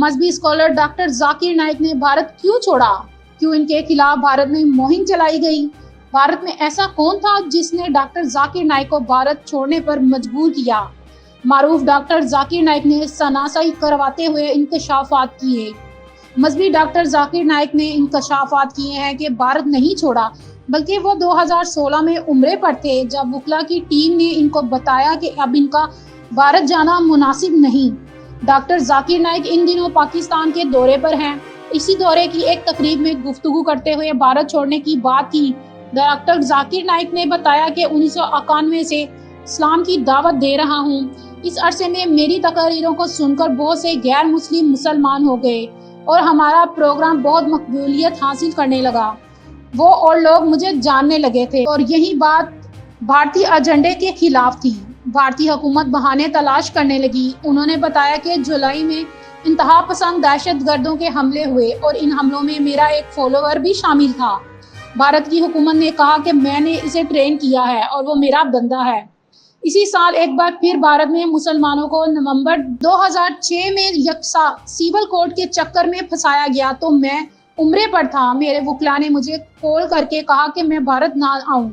مذہبی scholar doctor Zakir Naik نے بھارت کیوں چھوڑا؟ کیوں ان کے خلاف بھارت میں مہم چلائی گئی؟ بھارت میں ایسا کون تھا جس نے ڈاکٹر ذاکر نائک کو بھارت چھوڑنے پر مجبور کیا؟ معروف ڈاکٹر ذاکر نائک نے شناسائی کرواتے ہوئے انکشافات کیے۔ مذہبی ڈاکٹر ذاکر نائک نے انکشافات کیے ہیں کہ بھارت نہیں چھوڑا، بلکہ وہ 2016 میں عمرے پر تھے جب وکلا کی ٹیم نے ان کو بتایا کہ اب ان کا بھارت جانا مناسب نہیں۔ ڈاکٹر ذاکر نائک ان دنوں پاکستان کے دورے پر ہیں۔ اسی دورے کی ایک تقریب میں گفتگو کرتے ہوئے بھارت چھوڑنے کی بات کی۔ ڈاکٹر ذاکر نائک نے بتایا کہ 1991 سے اسلام کی دعوت دے رہا ہوں۔ اس عرصے میں میری تقریروں کو سن کر بہت سے غیر مسلم مسلمان ہو گئے اور ہمارا پروگرام بہت مقبولیت حاصل کرنے لگا۔ وہ اور لوگ مجھے جاننے لگے تھے اور یہی بات بھارتی ایجنڈے کے خلاف تھی۔ بھارتی حکومت بہانے تلاش کرنے لگی۔ انہوں نے بتایا کہ جولائی میں انتہا پسند دہشت گردوں کے حملے ہوئے اور ان حملوں میں میرا ایک فالوور بھی شامل تھا۔ بھارت کی حکومت نے کہا کہ میں نے اسے ٹرین کیا ہے اور وہ میرا بندہ ہے۔ اسی سال ایک بار پھر بھارت میں مسلمانوں کو نومبر 2006 میں یکساں سول کوڈ کے چکر میں پھنسایا گیا تو میں عمرے پر تھا۔ میرے وکلا نے مجھے کال کر کے کہا کہ میں بھارت نہ آؤں۔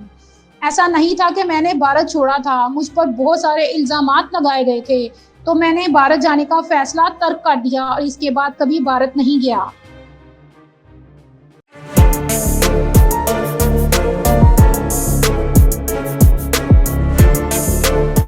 ایسا نہیں تھا کہ میں نے بھارت چھوڑا تھا، مجھ پر بہت سارے الزامات لگائے گئے تھے تو میں نے بھارت جانے کا فیصلہ ترک کر دیا اور اس کے بعد کبھی بھارت نہیں گیا۔